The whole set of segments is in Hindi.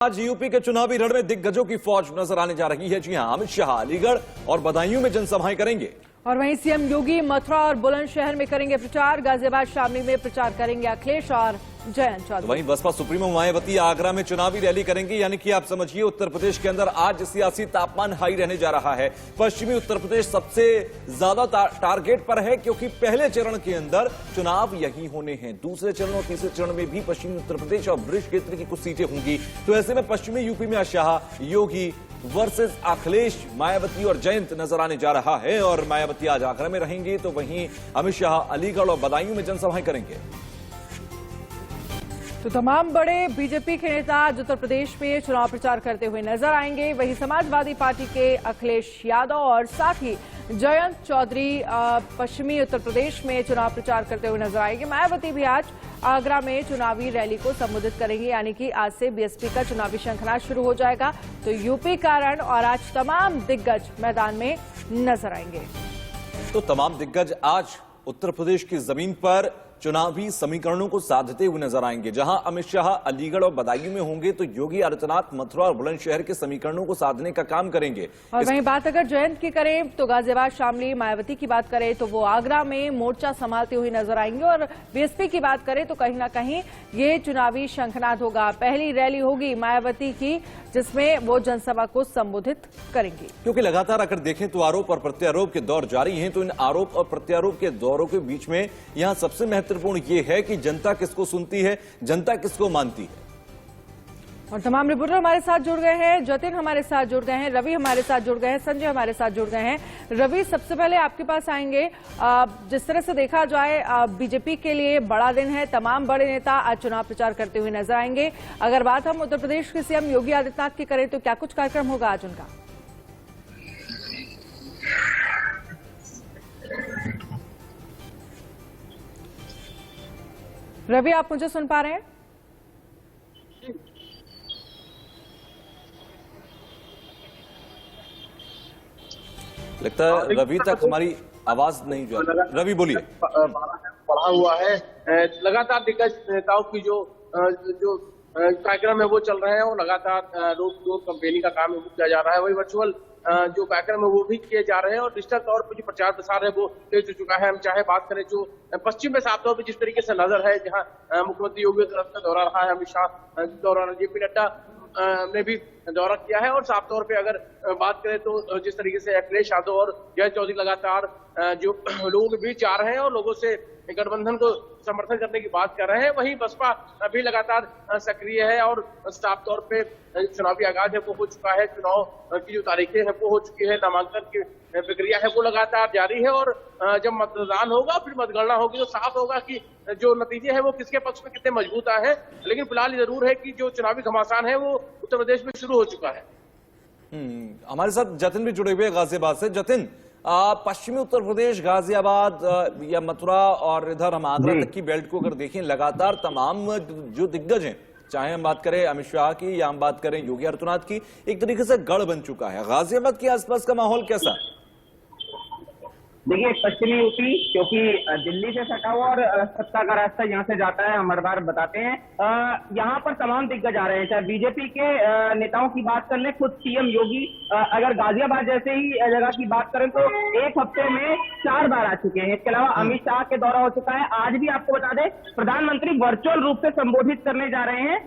आज यूपी के चुनावी रण में दिग्गजों की फौज नजर आने जा रही है। जी हां, अमित शाह अलीगढ़ और बदायूं में जनसभाएं करेंगे और वहीं सीएम योगी मथुरा और बुलंदशहर में करेंगे प्रचार। गाजियाबाद शामली में प्रचार करेंगे अखिलेश और जयंत चौधरी। वहीं बसपा सुप्रीमो मायावती आगरा में चुनावी रैली करेंगे। यानी कि आप समझिए उत्तर प्रदेश के अंदर आज सियासी तापमान हाई रहने जा रहा है। पश्चिमी उत्तर प्रदेश सबसे ज्यादा टारगेट पर है, क्योंकि पहले चरण के अंदर चुनाव यही होने हैं। दूसरे चरण और तीसरे चरण में भी पश्चिमी उत्तर प्रदेश और ब्रिज क्षेत्र की कुछ सीटें होंगी। तो ऐसे में पश्चिमी यूपी में शाह योगी वर्सेस अखिलेश, मायावती और जयंत नजर आने जा रहा है। और मायावती आज आगरा में रहेंगे, तो वहीं अमित शाह अलीगढ़ और बदायूं में जनसभाएं करेंगे। तो तमाम बड़े बीजेपी के नेता आज उत्तर प्रदेश में चुनाव प्रचार करते हुए नजर आएंगे। वहीं समाजवादी पार्टी के अखिलेश यादव और साथ ही जयंत चौधरी पश्चिमी उत्तर प्रदेश में चुनाव प्रचार करते हुए नजर आएंगे। मायावती भी आज आगरा में चुनावी रैली को संबोधित करेंगे। यानी कि आज से बीएसपी का चुनावी शंखनाद शुरू हो जाएगा। तो यूपी का रण और आज तमाम दिग्गज मैदान में नजर आएंगे। तो तमाम दिग्गज आज उत्तर प्रदेश की जमीन पर चुनावी समीकरणों को साधते हुए नजर आएंगे। जहां अमित शाह अलीगढ़ और बदायूं में होंगे, तो योगी आदित्यनाथ मथुरा और बुलंदशहर के समीकरणों को साधने का काम करेंगे। और वहीं बात अगर जयंत की करें तो गाजियाबाद शामली, मायावती की बात करें तो वो आगरा में मोर्चा संभालते हुए नजर आएंगे। और बीएसपी की बात करें तो कहीं ना कहीं ये चुनावी शंखनाद होगा। पहली रैली होगी मायावती की, जिसमें वो जनसभा को संबोधित करेंगे। क्योंकि लगातार अगर देखें तो आरोप और प्रत्यारोप के दौर जारी हैं। तो इन आरोप और प्रत्यारोप के दौरों के बीच में यहां सबसे महत्वपूर्ण ये है कि जनता किसको सुनती है, जनता किसको मानती है। और तमाम रिपोर्टर हमारे साथ जुड़ गए हैं। जतिन हमारे साथ जुड़ गए हैं, रवि हमारे साथ जुड़ गए हैं, संजय हमारे साथ जुड़ गए हैं। रवि, सबसे पहले आपके पास आएंगे। जिस तरह से देखा जाए बीजेपी के लिए बड़ा दिन है। तमाम बड़े नेता आज चुनाव प्रचार करते हुए नजर आएंगे। अगर बात हम उत्तर प्रदेश के सीएम योगी आदित्यनाथ की करें तो क्या कुछ कार्यक्रम होगा आज उनका? रवि, आप मुझे सुन पा रहे हैं? लगता है रवि तक हमारी आवाज नहीं जा रही। रवि बोलिए। बढ़ा हुआ है, लगातार दिग्गज नेताओं की जो कार्यक्रम है वो चल रहे हैं और लगातार रोड कंपेनिंग का काम किया जा रहा है। वही वर्चुअल जो कार्यक्रम है वो भी किए जा रहे हैं और डिजिटल तौर पर जो प्रचार प्रसार है वो तेज हो चुका है। हम चाहे बात करें जो पश्चिम में साफ तौर पर जिस तरीके से नजर है, जहां मुख्यमंत्री योगी आदित्यनाथ का दौरा रहा है, अमित शाह दौरा, जेपी नड्डा ने भी दौरा किया है। और साफ तौर पे अगर बात करें तो जिस तरीके से अखिलेश यादव और जयंत चौधरी लगातार जो लोगों के बीच जा रहे हैं और लोगों से गठबंधन को समर्थन करने की बात कर रहे हैं, वहीं बसपा भी लगातार सक्रिय है और साफ तौर पे चुनावी आगाज है वो हो चुका है। चुनाव की जो तारीखें हैं वो हो चुकी है, नामांकन की प्रक्रिया है वो लगातार जारी है। और जब मतदान होगा फिर मतगणना होगी तो साफ होगा कि जो नतीजे हैं वो किसके पक्ष में कितने मजबूत आए हैं। लेकिन फिलहाल जरूर है कि जो चुनावी घमासान है वो उत्तर प्रदेश में शुरू हो चुका है। हमारे साथ जतिन भी जुड़े हुए हैं गाजियाबाद से। जतिन, पश्चिमी उत्तर प्रदेश गाजियाबाद या मथुरा और इधर हम आगरा तक की बेल्ट को अगर देखें, लगातार तमाम जो दिग्गज हैं, चाहे हम बात करें अमित शाह की या हम बात करें योगी आदित्यनाथ की, एक तरीके से गढ़ बन चुका है। गाजियाबाद के आसपास का माहौल कैसा है? देखिए, पश्चिमी यूपी क्योंकि दिल्ली से सटा हुआ और सत्ता का रास्ता यहाँ से जाता है, हम हर बार बताते हैं। यहाँ पर तमाम दिग्गज आ रहे हैं। चाहे बीजेपी के नेताओं की बात कर लें, खुद सीएम योगी अगर गाजियाबाद जैसे ही जगह की बात करें तो एक हफ्ते में 4 बार आ चुके हैं। इसके अलावा अमित शाह के दौरा हो चुका है। आज भी आपको बता दें, प्रधानमंत्री वर्चुअल रूप से संबोधित करने जा रहे हैं।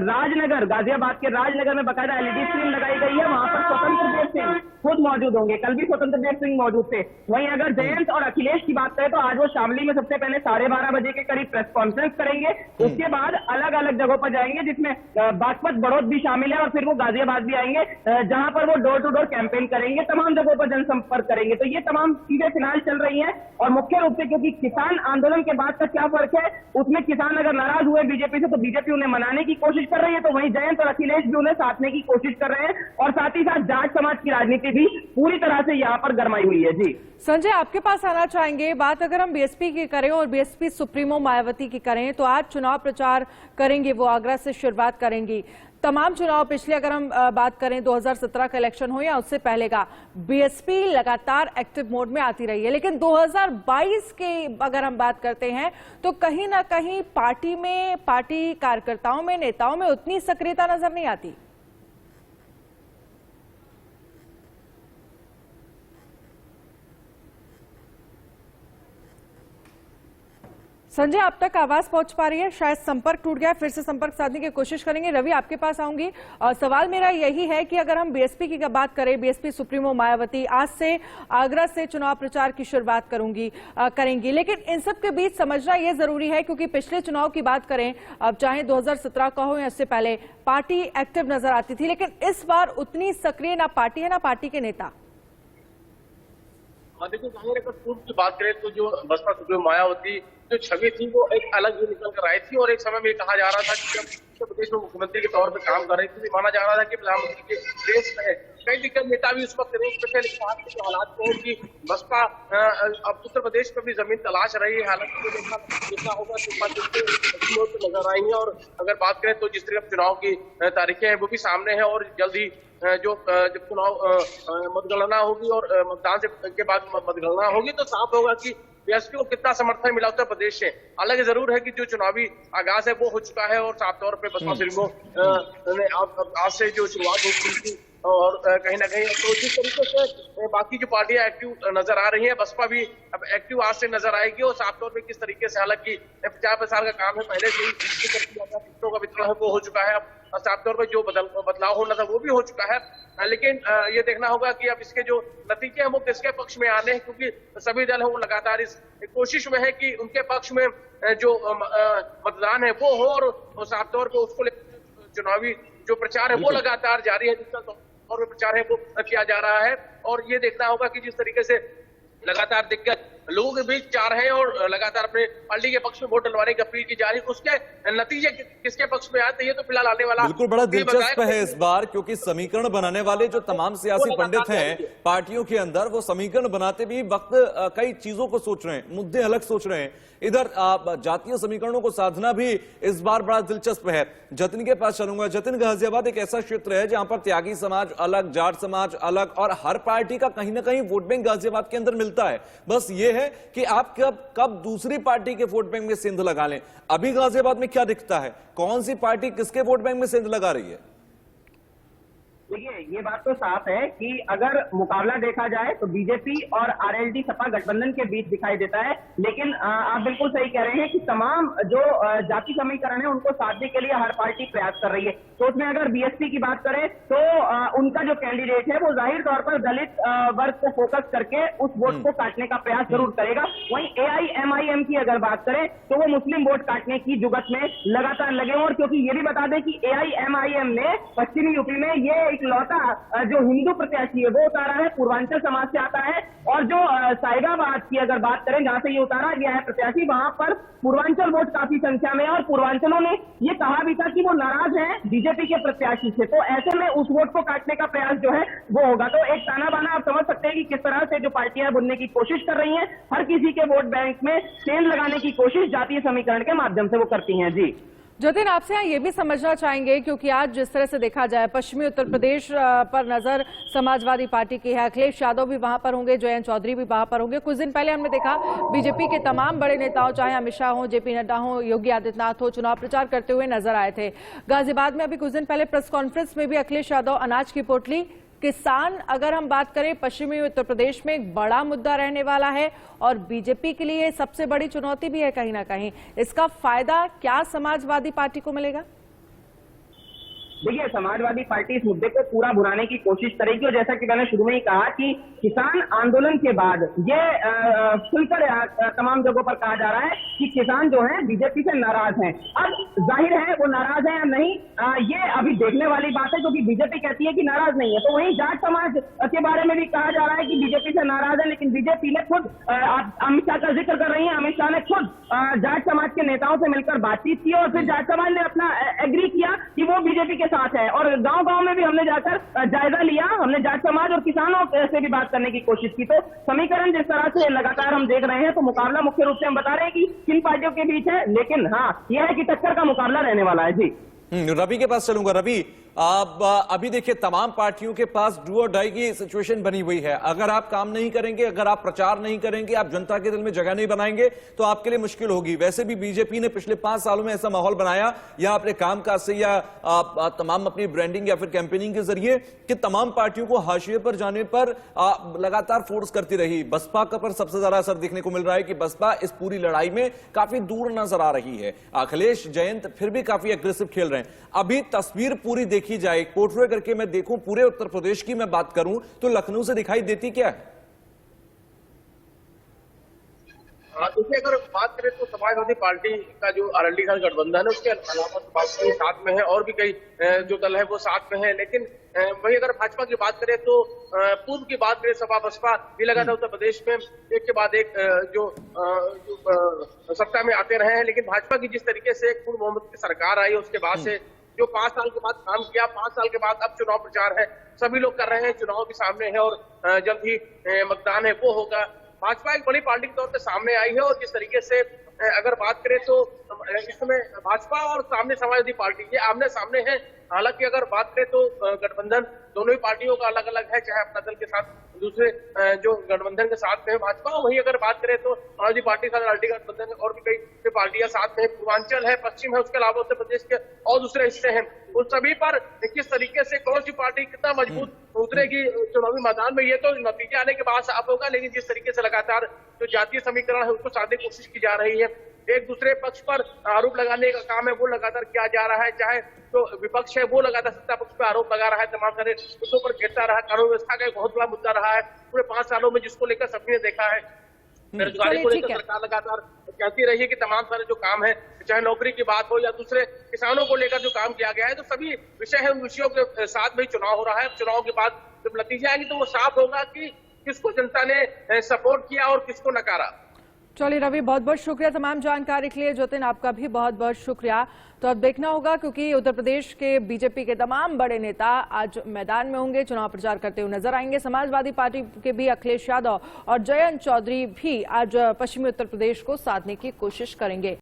राजनगर, गाजियाबाद के राजनगर में बाकायदा एलईडी स्क्रीन लगाई गई है। वहां पर स्वतंत्र देव सिंह खुद मौजूद होंगे। कल भी स्वतंत्र देव सिंह मौजूद थे। वहीं अगर जयंत और अखिलेश की बात करें तो आज वो शामली में सबसे पहले 12:30 बजे के करीब प्रेस कॉन्फ्रेंस करेंगे। उसके बाद अलग अलग जगहों पर जाएंगे, जिसमें बागपत, बड़ौद भी शामिल है। और फिर वो गाजियाबाद भी आएंगे, जहां पर वो डोर टू डोर कैंपेन करेंगे, तमाम जगहों पर जनसंपर्क करेंगे। तो ये तमाम चीजें फिलहाल चल रही हैं। और मुख्य रूप से क्योंकि किसान आंदोलन के बाद का क्या फर्क है, उसमें किसान अगर नाराज हुए बीजेपी से तो बीजेपी उन्हें मनाने की कोशिश कर रही है, तो वहीं जयंत और अखिलेश भी उन्हें साधने की कोशिश कर रहे हैं। और साथ ही साथ जाट समाज की राजनीति भी पूरी तरह से यहाँ पर गरमाई हुई है। जी संजय, आपके पास आना चाहेंगे। बात अगर हम बीएसपी की करें और बीएसपी सुप्रीमो मायावती की करें तो आज चुनाव प्रचार करेंगे, वो आगरा से शुरुआत करेंगी। तमाम चुनाव पिछले अगर हम बात करें 2017 का इलेक्शन हो या उससे पहले का, बीएसपी लगातार एक्टिव मोड में आती रही है, लेकिन 2022 के अगर हम बात करते हैं तो कहीं ना कहीं पार्टी कार्यकर्ताओं में, नेताओं में उतनी सक्रियता नजर नहीं आती। संजय, आप तक आवाज पहुंच पा रही है? शायद संपर्क टूट गया, फिर से संपर्क साधने की कोशिश करेंगे। रवि, आपके पास आऊंगी। सवाल मेरा यही है कि अगर हम बीएसपी की बात करें, बीएसपी सुप्रीमो मायावती आज से आगरा से चुनाव प्रचार की शुरुआत करेंगी, लेकिन इन सब के बीच समझना यह जरूरी है, क्योंकि पिछले चुनाव की बात करें, अब चाहे 2017 का हो या उससे पहले, पार्टी एक्टिव नजर आती थी, लेकिन इस बार उतनी सक्रिय ना पार्टी है ना पार्टी के नेता। देखिए, अगर पूर्व की बात करें तो जो बसपा सुप्रीमो मायावती जो छवि थी वो एक अलग ही निकल कर आई थी, और एक समय में कहा जा रहा था कि जब उत्तर प्रदेश में मुख्यमंत्री के तौर पर काम कर रही थी, माना जा रहा था कि प्रधानमंत्री के देश में है। कई दिग्गज नेता भी उस वक्त रेस में थे, लेकिन आज के हालात में कि बसपा अब उत्तर प्रदेश में भी जमीन तलाश रही है। हालांकि देखना होगा नजर आई है, और अगर बात करें तो जिस तरह चुनाव की तारीखें हैं वो भी सामने है, और जल्द ही जब चुनाव मतगणना होगी और मतदान के बाद मतगणना होगी तो साफ होगा कि बीएसपी को कितना समर्थन मिला उत्तर प्रदेश से। हालांकि जरूर है कि जो चुनावी आगाज है वो हो चुका है, और साफ तौर पर बसपा सुप्रीमो ने आज से जो शुरुआत हो थी, और कहीं ना कहीं तो जिस तरीके से बाकी जो पार्टियां एक्टिव नजर आ रही हैं, बसपा भी अब एक्टिव आज से नजर आएगी, और साफ तौर पे किस तरीके से, हालांकि प्रचार प्रसार का काम है पहले से ही, टिकटों का वितरण है वो हो चुका है, अब साफ तौर पर जो बदलाव होना था वो भी हो चुका है, लेकिन ये देखना होगा कि अब इसके जो नतीजे हैं वो किसके पक्ष में आने हैं, क्योंकि सभी दल है वो लगातार इस कोशिश में है कि उनके पक्ष में जो मतदान है वो हो, और साफ तौर पर उसको चुनावी जो प्रचार है वो लगातार जारी है, जिसका और प्रचार है वो किया जा रहा है। और ये देखना होगा कि जिस तरीके से लगातार दिक्कत लोगों के बीच जा रहे हैं और लगातार अपने पार्टी के पक्ष में वोट डलवाने की अपील की जा रही है, उसके नतीजे किसके पक्ष में आते हैं ये तो फिलहाल आने वाला बिल्कुल बड़ा दिलचस्प है इस बार, क्योंकि समीकरण बनाने वाले जो तमाम सियासी पंडित हैं पार्टियों के अंदर, वो समीकरण बनाते भी वक्त कई चीजों को सोच रहे हैं, मुद्दे अलग सोच रहे हैं। इधर जातीय समीकरणों को साधना भी इस बार बड़ा दिलचस्प है। जतिन के पास चलूंगा। जतिन, गाजियाबाद एक ऐसा क्षेत्र है जहां पर त्यागी समाज अलग, जाट समाज अलग, और हर पार्टी का कहीं ना कहीं वोट बैंक गाजियाबाद के अंदर मिलता है। बस ये है कि आप कब दूसरी पार्टी के वोट बैंक में सेंध लगा लें। अभी गाजियाबाद में क्या दिखता है, कौन सी पार्टी किसके वोट बैंक में सेंध लगा रही है? देखिए, ये बात तो साफ है कि अगर मुकाबला देखा जाए तो बीजेपी और आरएलडी सपा गठबंधन के बीच दिखाई देता है, लेकिन आप बिल्कुल सही कह रहे हैं कि तमाम जो जाति समीकरण है उनको साधने के लिए हर पार्टी प्रयास कर रही है। तो उसमें अगर बीएसपी की बात करें तो उनका जो कैंडिडेट है वो जाहिर तौर पर दलित वर्ग को फोकस करके उस वोट को काटने का प्रयास जरूर करेगा। वहीं एआईएमआईएम की अगर बात करें तो वो मुस्लिम वोट काटने की जुगत में लगातार लगे हैं, और क्योंकि ये भी बता दें कि एआईएमआईएम ने पश्चिमी यूपी में ये लौटा जो हिंदू प्रत्याशी है वो उतारा है, पूर्वांचल समाज से आता है, और जो साहिबाबाद की अगर बात करें जहां से ये उतारा गया है प्रत्याशी, वहां पर पूर्वांचल वोट काफी संख्या में है, और पूर्वांचलों ने ये कहा भी था कि वो नाराज है बीजेपी के प्रत्याशी से, तो ऐसे में उस वोट को काटने का प्रयास जो है वो होगा। तो एक ताना बाना आप समझ सकते हैं कि किस तरह से जो पार्टियां बुनने की कोशिश कर रही हैं, हर किसी के वोट बैंक में सेंध लगाने की कोशिश जातीय समीकरण के माध्यम से वो करती हैं। जी जतिन, आपसे यहाँ ये भी समझना चाहेंगे, क्योंकि आज जिस तरह से देखा जाए पश्चिमी उत्तर प्रदेश पर नजर समाजवादी पार्टी की है, अखिलेश यादव भी वहां पर होंगे, जयंत चौधरी भी वहां पर होंगे। कुछ दिन पहले हमने देखा बीजेपी के तमाम बड़े नेताओं, चाहे अमित शाह हो, जेपी नड्डा हो, योगी आदित्यनाथ हो, चुनाव प्रचार करते हुए नजर आए थे। गाजियाबाद में अभी कुछ दिन पहले प्रेस कॉन्फ्रेंस में भी अखिलेश यादव अनाज की पोटली, किसान, अगर हम बात करें पश्चिमी उत्तर प्रदेश में एक बड़ा मुद्दा रहने वाला है, और बीजेपी के लिए सबसे बड़ी चुनौती भी है कहीं ना कहीं। इसका फायदा क्या समाजवादी पार्टी को मिलेगा? देखिए, समाजवादी पार्टी इस मुद्दे को पूरा भुनाने की कोशिश करेगी, और जैसा कि मैंने शुरू में ही कहा कि किसान आंदोलन के बाद ये खुलकर तमाम जगहों पर कहा जा रहा है कि किसान जो है बीजेपी से नाराज हैं। अब जाहिर है वो नाराज है या नहीं, ये अभी देखने वाली बात है, क्योंकि बीजेपी कहती है कि नाराज नहीं है। तो वहीं जाट समाज के बारे में भी कहा जा रहा है कि बीजेपी से नाराज है, लेकिन बीजेपी ने खुद, अमित शाह का जिक्र कर रही है, अमित शाह ने खुद जाट समाज के नेताओं से मिलकर बातचीत की, और फिर जाट समाज ने अपना एग्री किया कि वो बीजेपी के साथ है, और गांव-गांव में भी हमने जाकर जायजा लिया, हमने जाट समाज और किसानों से भी बात करने की कोशिश की। तो समीकरण जिस तरह से लगातार हम देख रहे हैं, तो मुकाबला मुख्य रूप से हम बता रहे हैं कि किन पार्टियों के बीच है, लेकिन हाँ, यह है कि टक्कर का मुकाबला रहने वाला है। जी रवि के पास चलूंगा। रवि, अब अभी देखिए तमाम पार्टियों के पास डू और डाई की सिचुएशन बनी हुई है। अगर आप काम नहीं करेंगे, अगर आप प्रचार नहीं करेंगे, आप जनता के दिल में जगह नहीं बनाएंगे तो आपके लिए मुश्किल होगी। वैसे भी बीजेपी ने पिछले 5 सालों में ऐसा माहौल बनाया या अपने कामकाज से या तमाम अपनी ब्रांडिंग या फिर कैंपेनिंग के जरिए कि तमाम पार्टियों को हाशिए पर जाने पर लगातार फोर्स करती रही। बसपा का पर सबसे ज्यादा असर देखने को मिल रहा है कि बसपा इस पूरी लड़ाई में काफी दूर नजर आ रही है। अखिलेश जयंत फिर भी काफी एग्रेसिव खेल रहे हैं। अभी तस्वीर पूरी देखी जाए, पोर्ट्रे करके मैं देखूं, पूरे उत्तर प्रदेश की मैं बात करूं तो लखनऊ से दिखाई देती क्या है? देखिए, अगर बात करें तो समाजवादी पार्टी का जो आरएलडी का गठबंधन है उसके अलावा बाकी साथ में है और भी कई जो दल है वो साथ में है। लेकिन वही अगर भाजपा की बात करें तो पूर्व की बात करें, सपा बसपा ये लगातार उत्तर प्रदेश में एक के बाद एक जो सत्ता में आते रहे हैं। लेकिन भाजपा की जिस तरीके से एक पूर्ण बहुमत की सरकार आई उसके बाद से जो 5 साल के बाद काम किया, 5 साल के बाद अब चुनाव प्रचार है, सभी लोग कर रहे हैं, चुनाव भी सामने है और जल्द ही मतदान है वो होगा। भाजपा एक बड़ी पार्टी के तौर पे सामने आई है और जिस तरीके से अगर बात करें तो इसमें भाजपा और सामने समाजवादी पार्टी ये आमने सामने है। हालांकि अगर बात करें तो गठबंधन दोनों ही पार्टियों का अलग अलग है, चाहे अपना दल के साथ दूसरे जो गठबंधन के साथ में है भाजपा। वही अगर बात करें तो समाजवादी पार्टी के साथ आरएलडी गठबंधन और भी कई पार्टियां साथ में, पूर्वांचल है, पश्चिम है, उसके अलावा उत्तर प्रदेश के और दूसरे हिस्से हैं। उन सभी पर किस तरीके से कौन सी पार्टी कितना मजबूत उतरेगी चुनावी मैदान में ये तो नतीजे आने के बाद साफ होगा। लेकिन जिस तरीके से लगातार जो जातीय समीकरण है उसको साधने की कोशिश की जा रही है, एक दूसरे पक्ष पर आरोप लगाने का काम है वो लगातार किया जा रहा है। चाहे तो विपक्ष है वो लगातार सत्ता पक्ष पर आरोप लगा रहा है, तमाम सारे मुद्दों पर घेरता रहा। कानून व्यवस्था का एक बहुत बड़ा मुद्दा रहा है पूरे 5 सालों में, जिसको लेकर सभी ने देखा है। बेरोजगारी को लेकर सरकार लगातार कहती रही है कि तमाम सारे जो काम है, चाहे नौकरी की बात हो या दूसरे किसानों को लेकर जो काम किया गया है, तो सभी विषय है, उन विषयों के साथ में चुनाव हो रहा है। चुनाव के बाद जब नतीजे आएंगे तो वो साफ होगा कि किसको जनता ने सपोर्ट किया और किसको नकारा। चलिए रवि, बहुत बहुत शुक्रिया तमाम जानकारी के लिए। जतिन, आपका भी बहुत बहुत शुक्रिया। तो अब देखना होगा क्योंकि उत्तर प्रदेश के बीजेपी के तमाम बड़े नेता आज मैदान में होंगे, चुनाव प्रचार करते हुए नजर आएंगे। समाजवादी पार्टी के भी अखिलेश यादव और जयंत चौधरी भी आज पश्चिमी उत्तर प्रदेश को साधने की कोशिश करेंगे।